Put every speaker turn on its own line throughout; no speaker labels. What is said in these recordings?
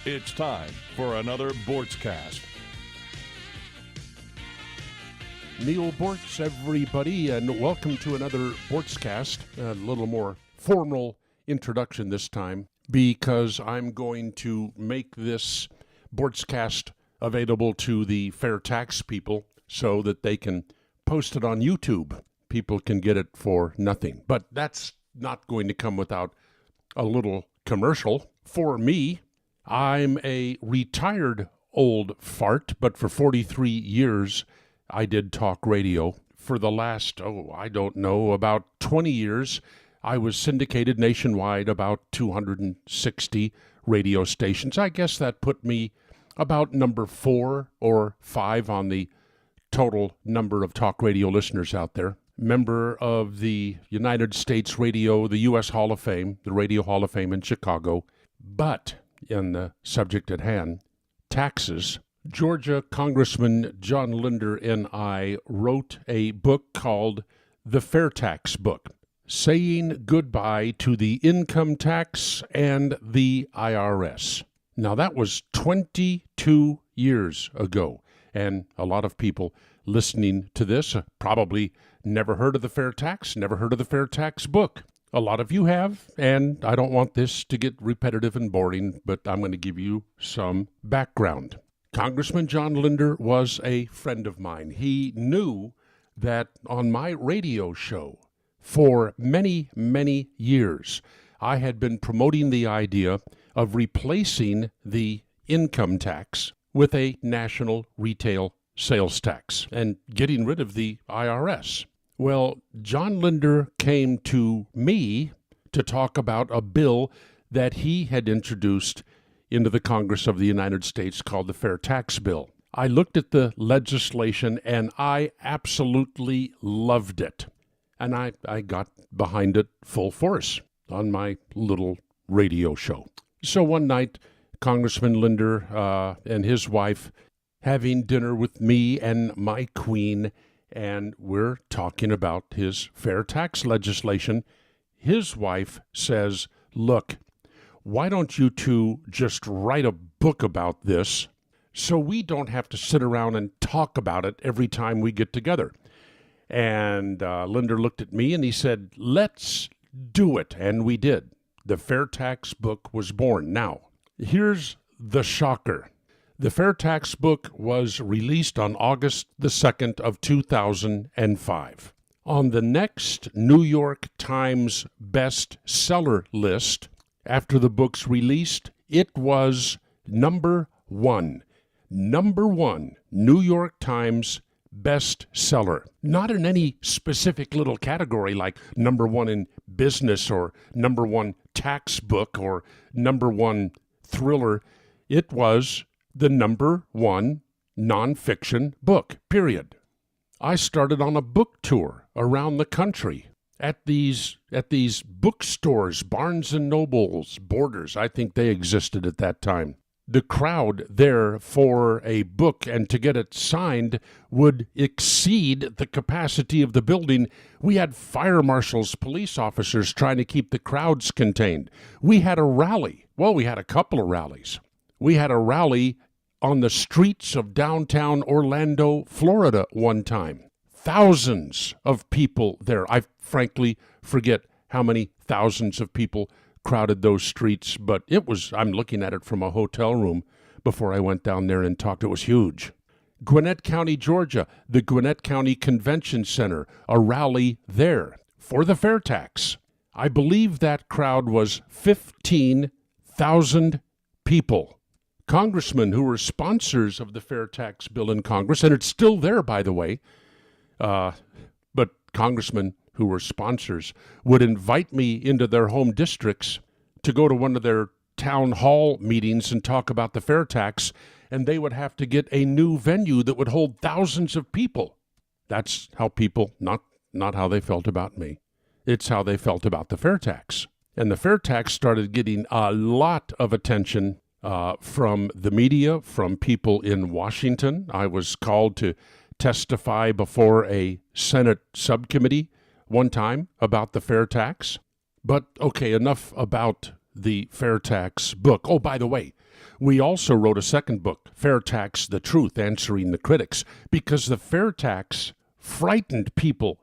It's time for another Boortzcast.
Neal Boortz, everybody, and welcome to another Boortzcast. A little more formal introduction this time because I'm going to make this Boortzcast available to the FAIRtax people so that they can post it on YouTube. People can get it for nothing. But that's not going to come without a little commercial. For me, I'm a retired old fart, but for 43 years, I did talk radio. For the last, about 20 years, I was syndicated nationwide, about 260 radio stations. I guess that put me about number 4 or 5 on the total number of talk radio listeners out there. Member of the United States Radio, the U.S. Hall of Fame, the Radio Hall of Fame in Chicago. But in the subject at hand, taxes, Georgia Congressman John Linder and I wrote a book called The FAIRtax Book, Saying Goodbye to the Income Tax and the IRS. Now, that was 22 years ago, and a lot of people listening to this probably never heard of the FAIRtax, never heard of the FAIRtax book. A lot of you have, and I don't want this to get repetitive and boring, but I'm going to give you some background. Congressman John Linder was a friend of mine. He knew that on my radio show for many, many years, I had been promoting the idea of replacing the income tax with a national retail sales tax and getting rid of the IRS. Well, John Linder came to me to talk about a bill that he had introduced into the Congress of the United States called the FAIRtax Bill. I looked at the legislation and I absolutely loved it. And I got behind it full force on my little radio show. So one night, Congressman Linder and his wife having dinner with me and my queen, and we're talking about his FAIRtax legislation. His wife says, "Look, why don't you two just write a book about this so we don't have to sit around and talk about it every time we get together?" And Linder looked at me and he said, "Let's do it." And we did. The FAIRtax book was born. Now, here's the shocker. The FAIRtax book was released on August the 2nd of 2005. On the next New York Times bestseller list, after the book's released, it was number one New York Times bestseller. Not in any specific little category like number 1 in business or number 1 tax book or number 1 thriller. It was the number 1 nonfiction book, period. I started on a book tour around the country at these bookstores, Barnes & Nobles, Borders. I think they existed at that time. The crowd there for a book and to get it signed would exceed the capacity of the building. We had fire marshals, police officers trying to keep the crowds contained. We had a rally. Well, we had a couple of rallies. We had a rally on the streets of downtown Orlando, Florida one time. Thousands of people there. I frankly forget how many thousands of people crowded those streets, but I'm looking at it from a hotel room before I went down there and talked. It was huge. Gwinnett County, Georgia, the Gwinnett County Convention Center, a rally there for the FAIRtax. I believe that crowd was 15,000 people. Congressmen who were sponsors of the FAIRtax bill in Congress, and it's still there, by the way, but congressmen who were sponsors would invite me into their home districts to go to one of their town hall meetings and talk about the FAIRtax, and they would have to get a new venue that would hold thousands of people. That's how people, not how they felt about me. It's how they felt about the FAIRtax. And the FAIRtax started getting a lot of attention from the media, from people in Washington. I was called to testify before a Senate subcommittee one time about the FAIRtax. But, okay, enough about the FAIRtax book. Oh, by the way, We also wrote a second book, FAIRtax, The Truth, Answering the Critics, because the FAIRtax frightened people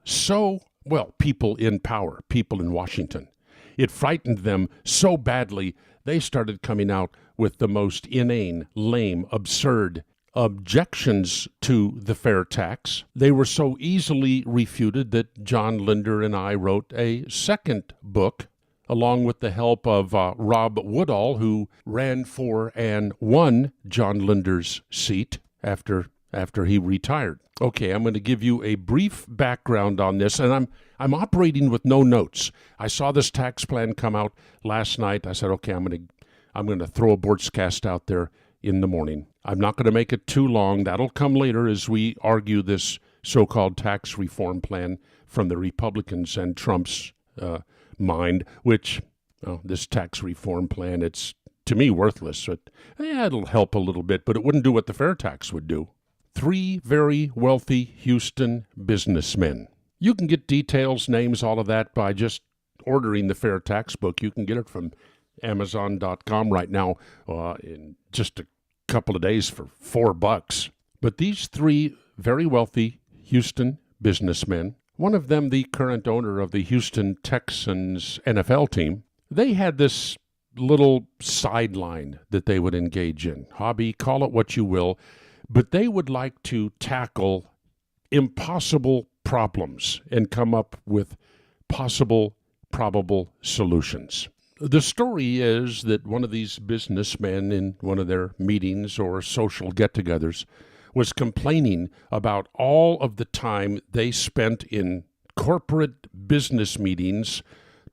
people in power, people in Washington. It frightened them so badly, they started coming out with the most inane, lame, absurd objections to the FAIRtax. They were so easily refuted that John Linder and I wrote a second book, along with the help of Rob Woodall, who ran for and won John Linder's seat after he retired. Okay, I'm going to give you a brief background on this, and I'm operating with no notes. I saw this tax plan come out last night. I said, okay, I'm going to throw a Boortzcast out there in the morning. I'm not going to make it too long. That'll come later as we argue this so-called tax reform plan from the Republicans and Trump's mind, which this tax reform plan, it's, to me, worthless. It'll help a little bit, but it wouldn't do what the FAIRtax would do. 3 very wealthy Houston businessmen. You can get details, names, all of that by just ordering the FAIRtax book. You can get it from Amazon.com right now in just a couple of days for $4. But these 3 very wealthy Houston businessmen, one of them the current owner of the Houston Texans NFL team, they had this little sideline that they would engage in. Hobby, call it what you will, but they would like to tackle impossible problems and come up with possible, probable solutions. The story is that one of these businessmen in one of their meetings or social get-togethers was complaining about all of the time they spent in corporate business meetings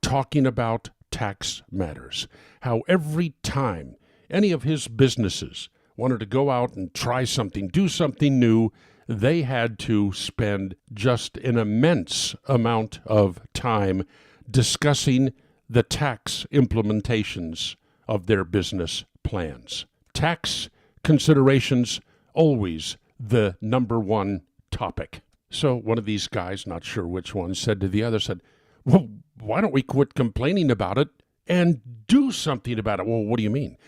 talking about tax matters. How every time any of his businesses wanted to go out and try something, do something new, they had to spend just an immense amount of time discussing the tax implementations of their business plans. Tax considerations, always the number one topic. So one of these guys, not sure which one, said to the other, well, why don't we quit complaining about it and do something about it? Well, what do you mean?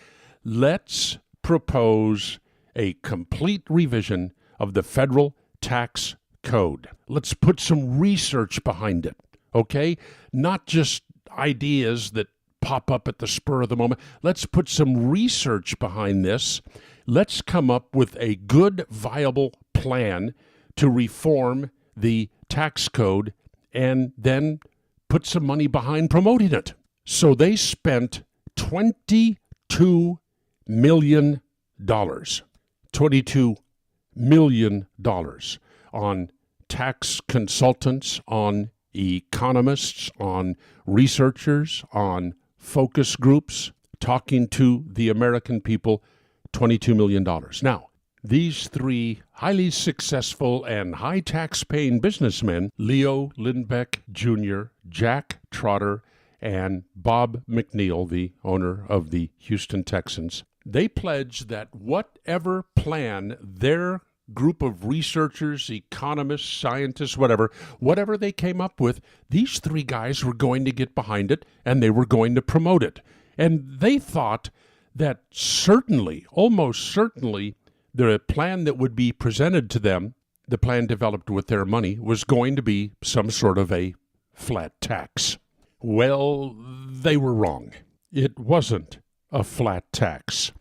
Let's propose a complete revision of the federal tax code. Let's put some research behind it, okay? Not just ideas that pop up at the spur of the moment. Let's put some research behind this. Let's come up with a good, viable plan to reform the tax code and then put some money behind promoting it. So they spent $22 million. $22 million on tax consultants, on economists, on researchers, on focus groups, talking to the American people, $22 million. Now, these 3 highly successful and high tax-paying businessmen, Leo Lindbeck Jr., Jack Trotter, and Bob McNeal, the owner of the Houston Texans, they pledged that whatever plan their group of researchers, economists, scientists, whatever they came up with, these 3 guys were going to get behind it and they were going to promote it. And they thought that certainly, almost certainly, the plan that would be presented to them, the plan developed with their money, was going to be some sort of a flat tax. Well, they were wrong. It wasn't a flat tax.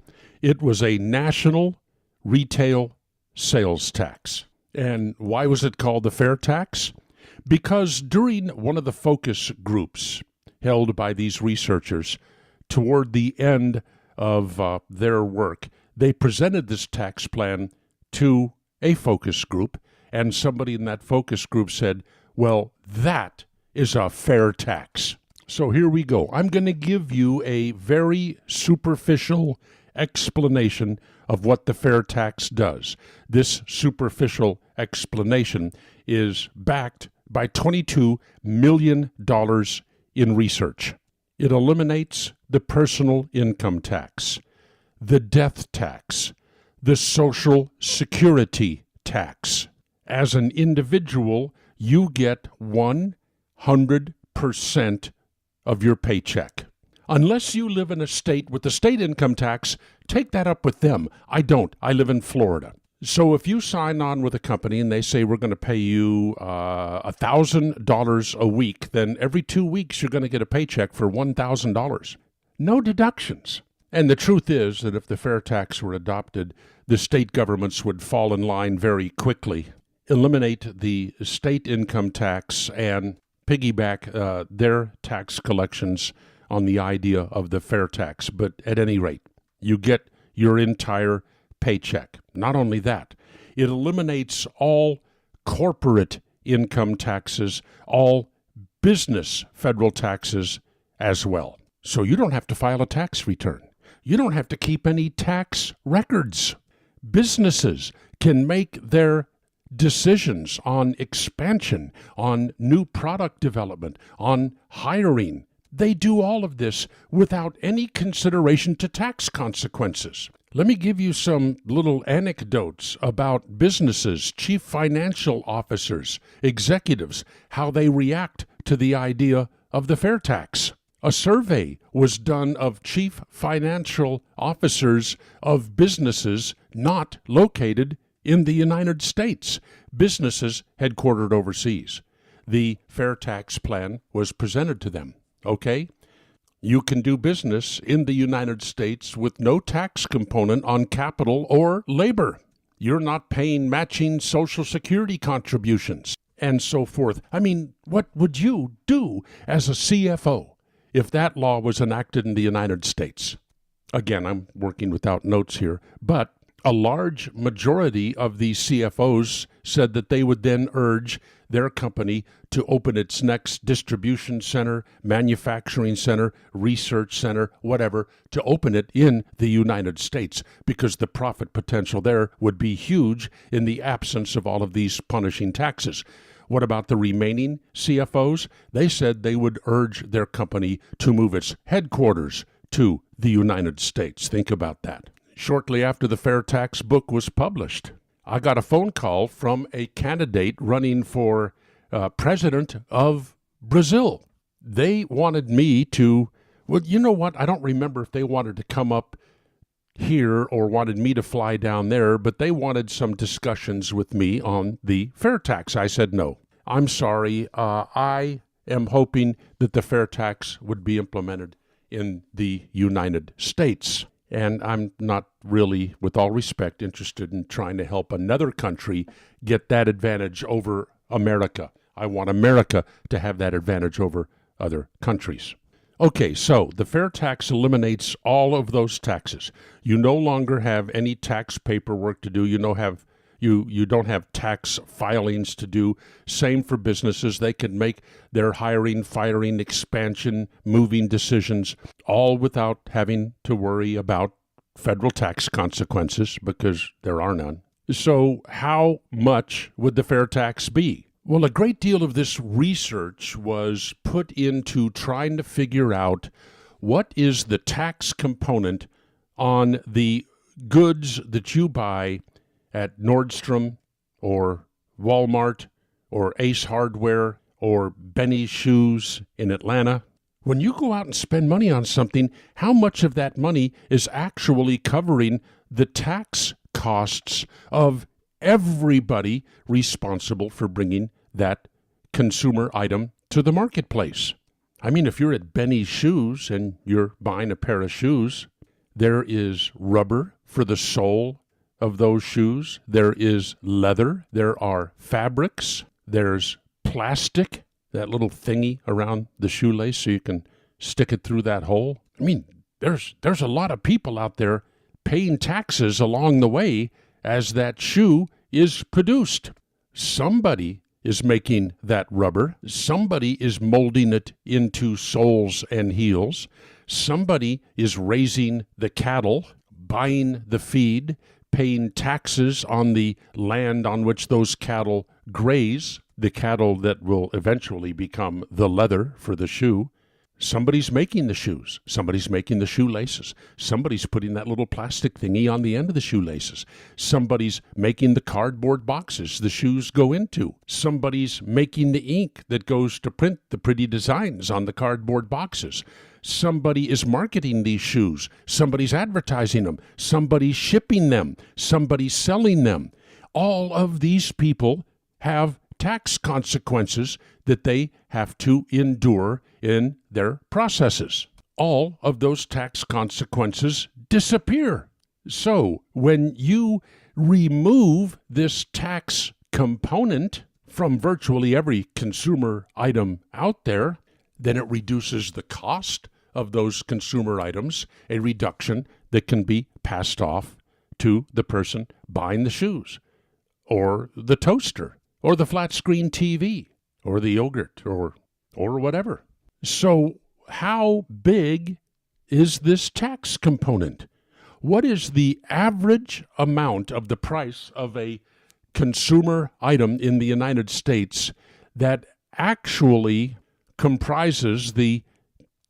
It was a national retail sales tax. And why was it called the FAIRtax? Because during one of the focus groups held by these researchers, toward the end of their work, they presented this tax plan to a focus group, and somebody in that focus group said, well, that is a fair tax. So here we go. I'm going to give you a very superficial explanation of what the FAIRtax does. This superficial explanation is backed by $22 million in research. It eliminates the personal income tax, the death tax, the Social Security tax. As an individual, you get 100% of your paycheck. Unless you live in a state with the state income tax, take that up with them. I don't. I live in Florida. So if you sign on with a company and they say we're going to pay you $1,000 a week, then every 2 weeks you're going to get a paycheck for $1,000. No deductions. And the truth is that if the fair tax were adopted, the state governments would fall in line very quickly, eliminate the state income tax, and piggyback their tax collections on the idea of the fair tax. But at any rate, you get your entire paycheck. Not only that, it eliminates all corporate income taxes, all business federal taxes as well. So you don't have to file a tax return. You don't have to keep any tax records. Businesses can make their decisions on expansion, on new product development, on hiring. They do all of this without any consideration to tax consequences. Let me give you some little anecdotes about businesses, chief financial officers, executives, how they react to the idea of the fair tax. A survey was done of chief financial officers of businesses not located in the United States, businesses headquartered overseas. The fair tax plan was presented to them. Okay? You can do business in the United States with no tax component on capital or labor. You're not paying matching Social Security contributions, and so forth. I mean, what would you do as a CFO if that law was enacted in the United States? Again, I'm working without notes here, but a large majority of these CFOs said that they would then urge their company to open its next distribution center, manufacturing center, research center, whatever, to open it in the United States because the profit potential there would be huge in the absence of all of these punishing taxes. What about the remaining CFOs? They said they would urge their company to move its headquarters to the United States. Think about that. Shortly after the fair tax book was published, I got a phone call from a candidate running for president of Brazil. They wanted me to, well, you know what? I don't remember if they wanted to come up here or wanted me to fly down there, but they wanted some discussions with me on the fair tax. I said, no, I'm sorry. I am hoping that the fair tax would be implemented in the United States. And I'm not really, with all respect, interested in trying to help another country get that advantage over America. I want America to have that advantage over other countries. Okay, so the fair tax eliminates all of those taxes. You no longer have any tax paperwork to do. You don't have tax filings to do. Same for businesses. They can make their hiring, firing, expansion, moving decisions, all without having to worry about federal tax consequences because there are none. So how much would the fair tax be? Well, a great deal of this research was put into trying to figure out what is the tax component on the goods that you buy at Nordstrom or Walmart or Ace Hardware or Benny's Shoes in Atlanta. When you go out and spend money on something, how much of that money is actually covering the tax costs of everybody responsible for bringing that consumer item to the marketplace? I mean, if you're at Benny's Shoes and you're buying a pair of shoes, there is rubber for the sole of those shoes. There is leather. There are fabrics. There's plastic, that little thingy around the shoelace so you can stick it through that hole. I mean, there's a lot of people out there paying taxes along the way as that shoe is produced. Somebody is making that rubber. Somebody is molding it into soles and heels. Somebody is raising the cattle, buying the feed, paying taxes on the land on which those cattle graze, the cattle that will eventually become the leather for the shoe. Somebody's making the shoes. Somebody's making the shoelaces. Somebody's putting that little plastic thingy on the end of the shoelaces. Somebody's making the cardboard boxes the shoes go into. Somebody's making the ink that goes to print the pretty designs on the cardboard boxes. somebody is marketing these shoes, somebody's advertising them, somebody's shipping them, somebody's selling them. All of these people have tax consequences that they have to endure in their processes. All of those tax consequences disappear. So when you remove this tax component from virtually every consumer item out there, then it reduces the cost of those consumer items, a reduction that can be passed off to the person buying the shoes, or the toaster, or the flat screen TV, or the yogurt, or whatever. So how big is this tax component? What is the average amount of the price of a consumer item in the United States that actually comprises the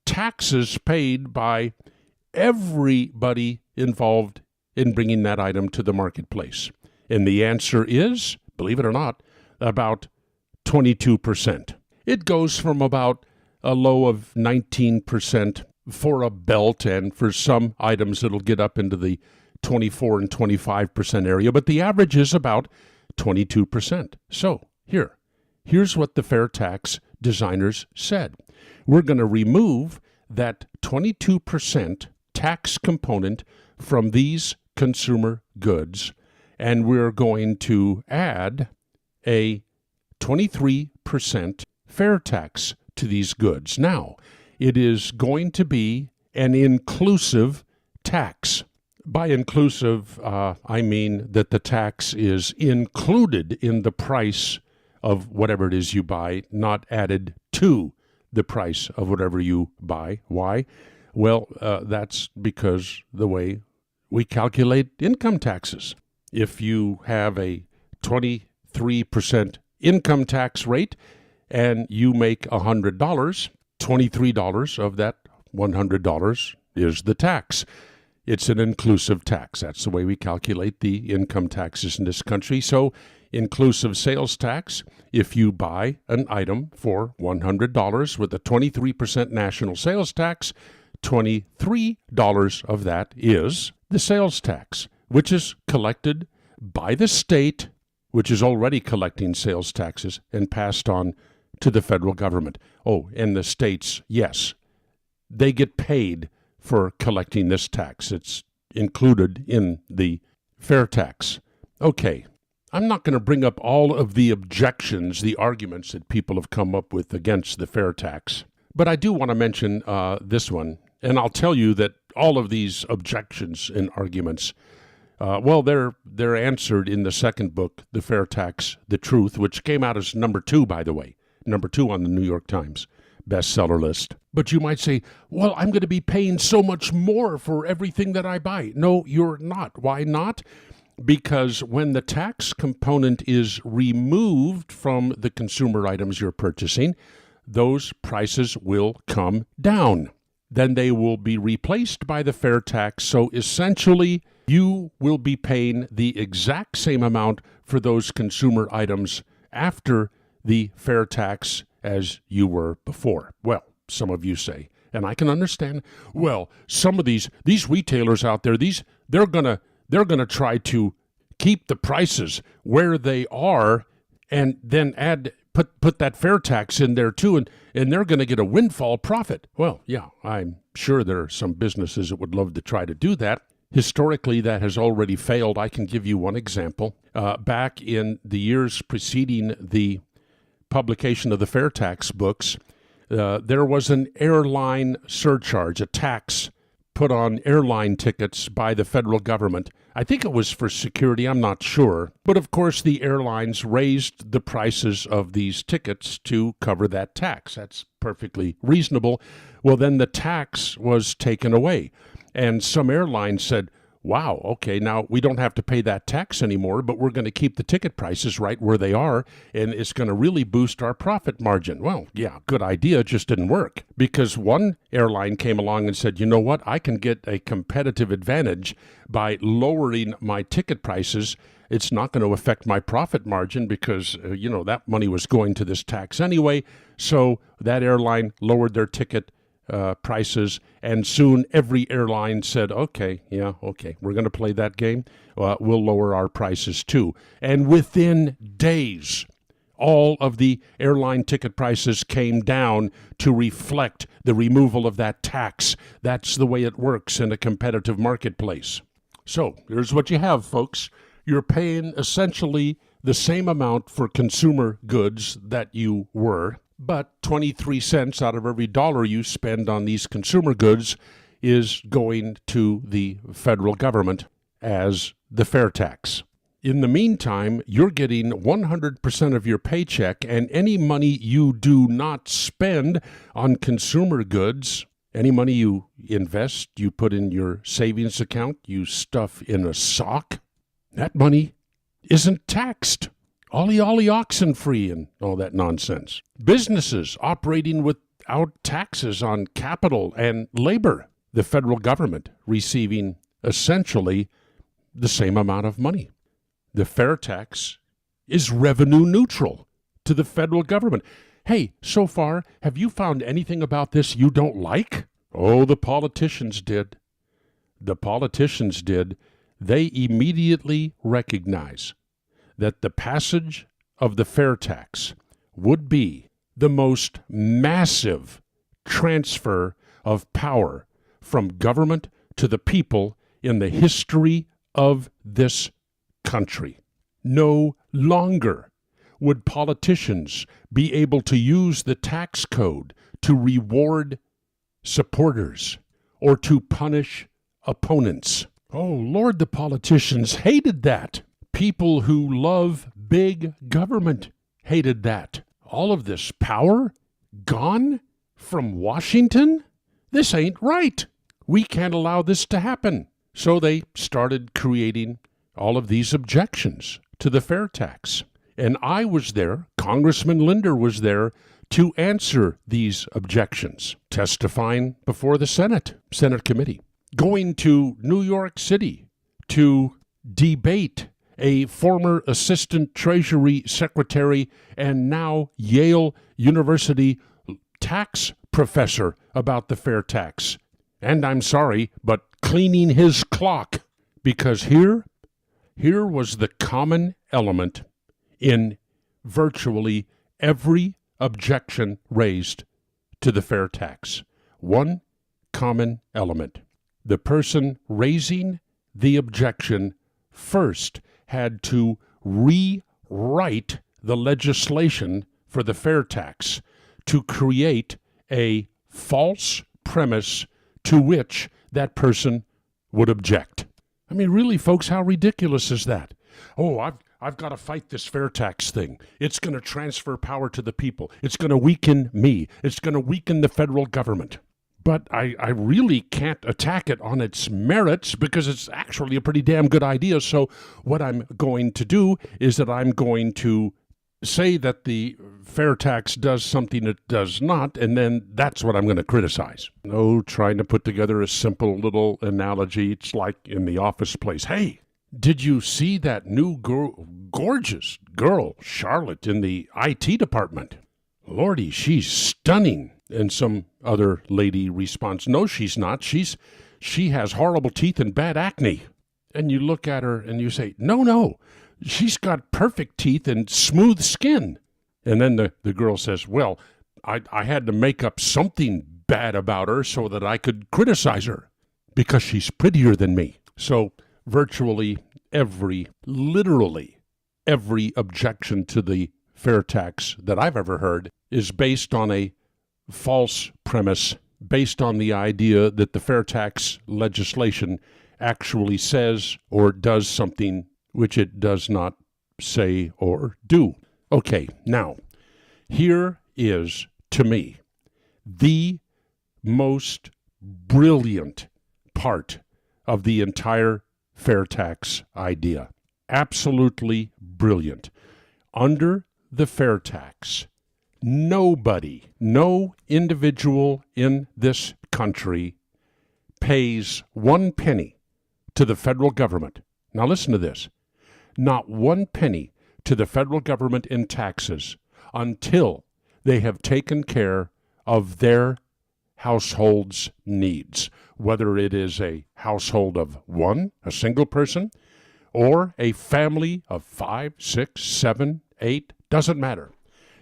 taxes paid by everybody involved in bringing that item to the marketplace? And the answer is, believe it or not, about 22%. It goes from about a low of 19% for a belt, and for some items it'll get up into the 24 and 25% area, but the average is about 22%. So here's what the FAIRtax designers said. We're going to remove that 22% tax component from these consumer goods, and we're going to add a 23% FAIRtax to these goods. Now, it is going to be an inclusive tax. By inclusive, I mean that the tax is included in the price of whatever it is you buy, not added to the price of whatever you buy. Why? Well, that's because the way we calculate income taxes. If you have a 23% income tax rate and you make $100, $23 of that $100 is the tax. It's an inclusive tax. That's the way we calculate the income taxes in this country. So inclusive sales tax, if you buy an item for $100 with a 23% national sales tax, $23 of that is the sales tax, which is collected by the state, which is already collecting sales taxes, and passed on to the federal government. Oh, and the states, yes, they get paid for collecting this tax. It's included in the FAIRtax. Okay, I'm not going to bring up all of the objections, the arguments that people have come up with against the FAIRtax, but I do want to mention this one, and I'll tell you that all of these objections and arguments, they're answered in the second book, The FAIRtax, The Truth, which came out as number 2, by the way, number 2 on the New York Times bestseller list. But you might say, well, I'm going to be paying so much more for everything that I buy. No, you're not. Why not? Because when the tax component is removed from the consumer items you're purchasing, those prices will come down. Then they will be replaced by the FAIRtax. So essentially, you will be paying the exact same amount for those consumer items after the FAIRtax as you were before. Well, some of you say, and I can understand, well, some of these retailers out there, they're gonna try to keep the prices where they are and then put that FAIRtax in there too, and they're going to get a windfall profit. Well, yeah, I'm sure there are some businesses that would love to try to do that. Historically, that has already failed. I can give you one example. Back in the years preceding the publication of the FAIRtax books, there was an airline surcharge, a tax put on airline tickets by the federal government. I think it was for security, I'm not sure. But of course, the airlines raised the prices of these tickets to cover that tax. That's perfectly reasonable. Well, then the tax was taken away. And some airlines said, wow, okay, now we don't have to pay that tax anymore, but we're going to keep the ticket prices right where they are, and it's going to really boost our profit margin. Well, yeah, good idea, just didn't work. Because one airline came along and said, you know what, I can get a competitive advantage by lowering my ticket prices. It's not going to affect my profit margin because, that money was going to this tax anyway. So that airline lowered their ticket prices, and soon every airline said, okay, we're going to play that game. We'll lower our prices too. And within days, all of the airline ticket prices came down to reflect the removal of that tax. That's the way it works in a competitive marketplace. So here's what you have, folks. You're paying essentially the same amount for consumer goods that you were, but 23 cents out of every dollar you spend on these consumer goods is going to the federal government as the FAIRtax. In the meantime, you're getting 100% of your paycheck, and any money you do not spend on consumer goods, any money you invest, you put in your savings account, you stuff in a sock, that money isn't taxed. Ollie oxen free and all that nonsense. Businesses operating without taxes on capital and labor. The federal government receiving essentially the same amount of money. The FAIRtax is revenue neutral to the federal government. Hey, so far, have you found anything about this you don't like? Oh, the politicians did. The politicians did. They immediately recognize that the passage of the FAIRtax would be the most massive transfer of power from government to the people in the history of this country. No longer would politicians be able to use the tax code to reward supporters or to punish opponents. Oh, Lord, the politicians hated that. People who love big government hated that. All of this power gone from Washington? This ain't right. We can't allow this to happen. So they started creating all of these objections to the FAIRtax. And I was there, Congressman Linder was there, to answer these objections, testifying before the Senate committee, going to New York City to debate a former assistant Treasury Secretary and now Yale University tax professor about the FAIRtax. And I'm sorry, but cleaning his clock, because here was the common element in virtually every objection raised to the FAIRtax. One common element. The person raising the objection first had to rewrite the legislation for the FAIRtax to create a false premise to which that person would object. I mean, really, folks, how ridiculous is that? Oh, I've got to fight this FAIRtax thing. It's going to transfer power to the people. It's going to weaken me. It's going to weaken the federal government. But I really can't attack it on its merits because it's actually a pretty damn good idea. So what I'm going to do is that I'm going to say that the FAIRtax does something it does not, and then that's what I'm going to criticize. No, trying to put together a simple little analogy. It's like in the office place. Hey, did you see that new gorgeous girl, Charlotte, in the IT department? Lordy, she's stunning. And some other lady responds, no, she's not. She has horrible teeth and bad acne. And you look at her and you say, no, she's got perfect teeth and smooth skin. And then the girl says, well, I had to make up something bad about her so that I could criticize her because she's prettier than me. So virtually literally every objection to the FAIRtax that I've ever heard is based on a false premise, based on the idea that the FAIRtax legislation actually says or does something which it does not say or do. Okay, now, here is, to me, the most brilliant part of the entire FAIRtax idea. Absolutely brilliant. Under the FAIRtax, nobody, no individual in this country pays 1 penny to the federal government. Now listen to this. Not 1 penny to the federal government in taxes until they have taken care of their household's needs, whether it is a household of one, a single person, or a family of 5, 6, 7, 8, doesn't matter.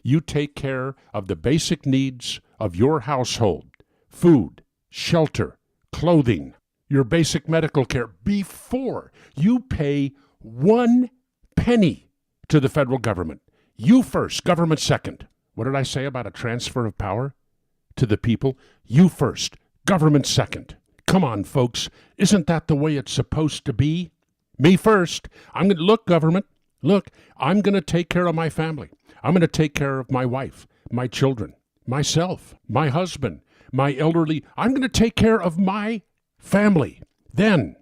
You take care of the basic needs of your household: food, shelter, clothing, your basic medical care, before you pay 1 penny to the federal government. You first, government second. What did I say about a transfer of power to the people? You first, government second. Come on, folks. Isn't that the way it's supposed to be? Me first. Look, government, look, I'm going to take care of my family. I'm going to take care of my wife, my children, myself, my husband, my elderly. I'm going to take care of my family. Then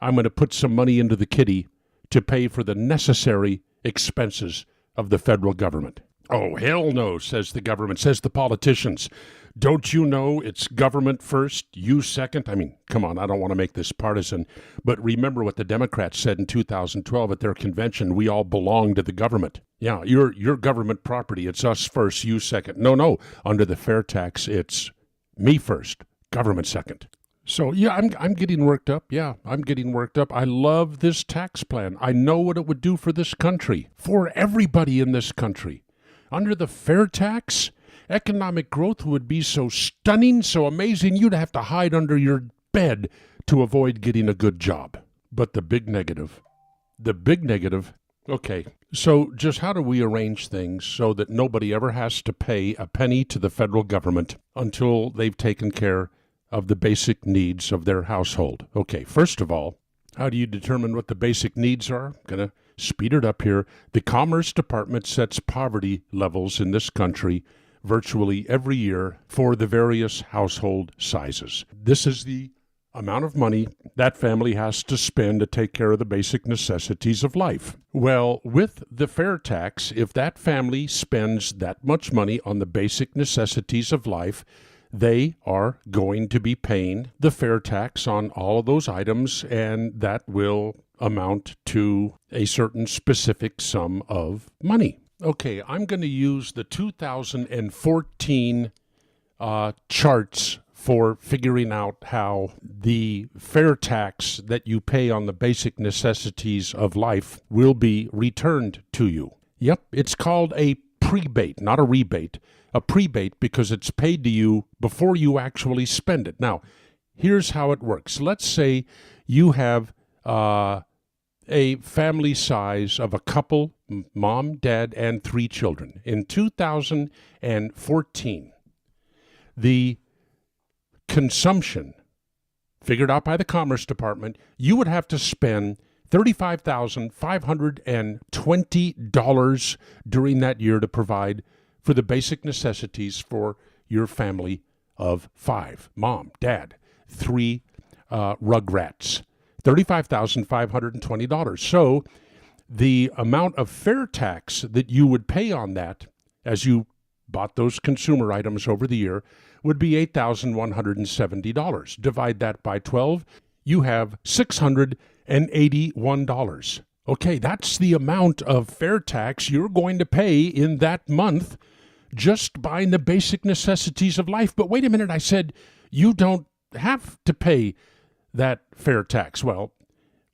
I'm going to put some money into the kitty to pay for the necessary expenses of the federal government. Oh, hell no, says the government, says the politicians. Don't you know it's government first, you second? I mean, come on, I don't want to make this partisan, but remember what the Democrats said in 2012 at their convention: we all belong to the government. Yeah, you're government property. It's us first, you second. No, under the FAIRtax, it's me first, government second. So, yeah, I'm getting worked up. Yeah, I'm getting worked up. I love this tax plan. I know what it would do for this country, for everybody in this country. Under the FAIRtax, economic growth would be so stunning, so amazing, you'd have to hide under your bed to avoid getting a good job. But the big negative, okay, so just how do we arrange things so that nobody ever has to pay a penny to the federal government until they've taken care of the basic needs of their household? Okay, first of all, how do you determine what the basic needs are? I'm going to speed it up here. The Commerce Department sets poverty levels in this country virtually every year for the various household sizes. This is the amount of money that family has to spend to take care of the basic necessities of life. Well, with the FAIRtax, if that family spends that much money on the basic necessities of life, they are going to be paying the FAIRtax on all of those items, and that will amount to a certain specific sum of money. Okay, I'm going to use the 2014 charts for figuring out how the FAIRtax that you pay on the basic necessities of life will be returned to you. Yep, it's called a prebate, not a rebate. A prebate because it's paid to you before you actually spend it. Now, here's how it works. Let's say you have a family size of a couple, mom, dad, and 3 children. In 2014, the consumption figured out by the Commerce Department, you would have to spend $35,520 during that year to provide for the basic necessities for your family of 5. Mom, dad, 3 rugrats. $35,520. So the amount of FAIRtax that you would pay on that as you bought those consumer items over the year would be $8,170. Divide that by 12, you have $681. Okay, that's the amount of FAIRtax you're going to pay in that month just buying the basic necessities of life. But wait a minute, I said you don't have to pay that FAIRtax. Well,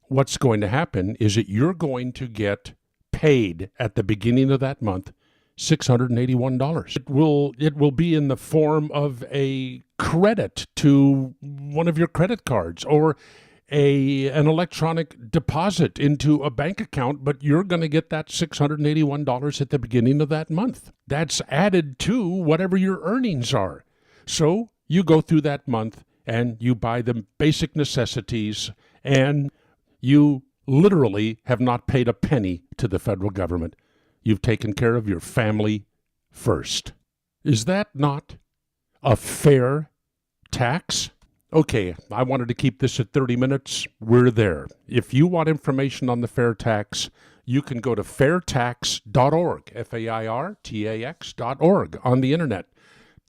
what's going to happen is that you're going to get paid at the beginning of that month $681. It will be in the form of a credit to one of your credit cards or an electronic deposit into a bank account, but you're going to get that $681 at the beginning of that month. That's added to whatever your earnings are. So you go through that month and you buy the basic necessities, and you literally have not paid a penny to the federal government. You've taken care of your family first. Is that not a fair tax? Okay, I wanted to keep this at 30 minutes. We're there. If you want information on the FAIRtax, you can go to fairtax.org, fairtax.org on the internet.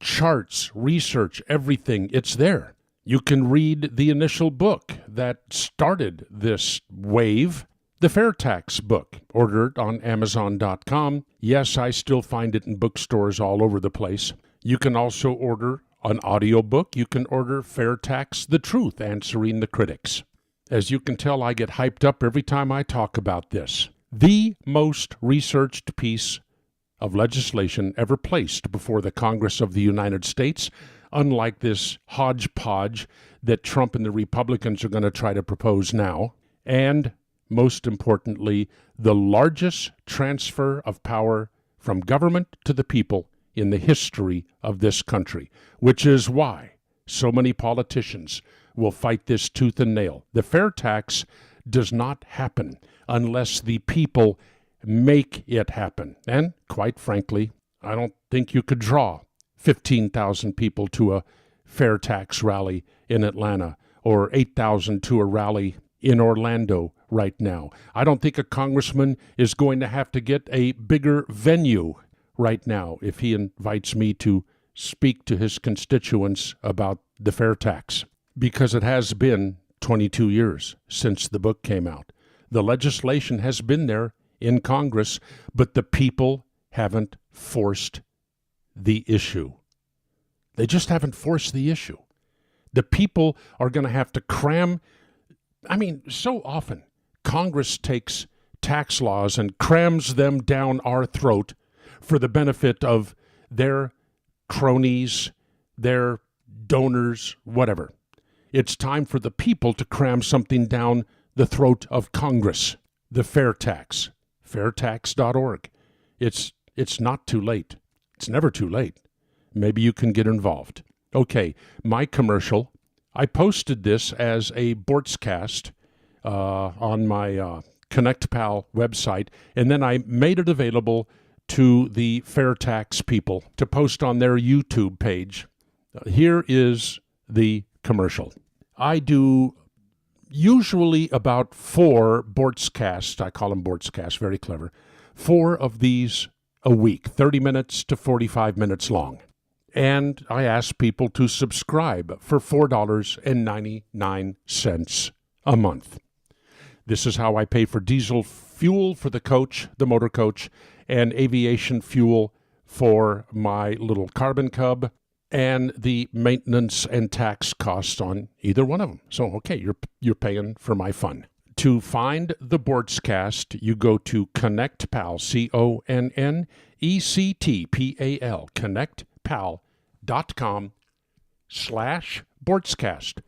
Charts, research, everything, it's there. You can read the initial book that started this wave, the FAIRtax book, ordered on Amazon.com. Yes, I still find it in bookstores all over the place. You can also order an audiobook, you can order FAIRtax, The Truth, Answering the Critics. As you can tell, I get hyped up every time I talk about this. The most researched piece of legislation ever placed before the Congress of the United States, unlike this hodgepodge that Trump and the Republicans are going to try to propose now. And, most importantly, the largest transfer of power from government to the people in the history of this country, which is why so many politicians will fight this tooth and nail. The fair tax does not happen unless the people make it happen. And quite frankly, I don't think you could draw 15,000 people to a fair tax rally in Atlanta or 8,000 to a rally in Orlando right now. I don't think a congressman is going to have to get a bigger venue right now if he invites me to speak to his constituents about the fair tax, because it has been 22 years since the book came out. The legislation has been there in Congress, but the people haven't forced the issue. They just haven't forced the issue. The people are going to have to cram. So often Congress takes tax laws and crams them down our throat for the benefit of their cronies, their donors, whatever. It's time for the people to cram something down the throat of Congress. The fair tax. FAIRtax.org. It's not too late. It's never too late. Maybe you can get involved. Okay, my commercial. I posted this as a Boortzcast on my ConnectPal website, and then I made it available to the FAIRtax people to post on their YouTube page. Here is the commercial. I do usually about 4 Boortzcasts. I call them Boortzcasts, very clever. 4 of these a week, 30 minutes to 45 minutes long. And I ask people to subscribe for $4.99 a month. This is how I pay for diesel fuel for the coach, the motor coach, and aviation fuel for my little carbon cub, and the maintenance and tax costs on either one of them. So, okay, you're paying for my fun. To find the Boortzcast, you go to ConnectPal, ConnectPal, connectpal.com/Boortzcast, Boortzcast.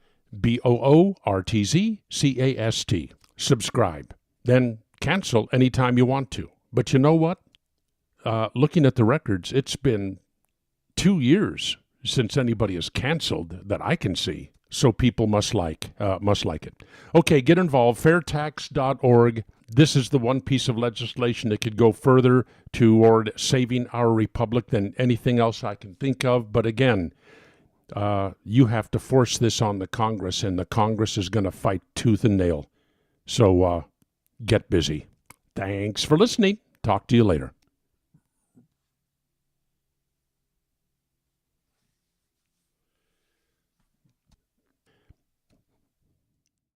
Subscribe. Then cancel anytime you want to. But you know what? Looking at the records, it's been 2 years since anybody has canceled that I can see. So people must like it. Okay, get involved. FAIRtax.org. This is the one piece of legislation that could go further toward saving our republic than anything else I can think of. But again, you have to force this on the Congress, and the Congress is going to fight tooth and nail. So get busy. Thanks for listening. Talk to you later.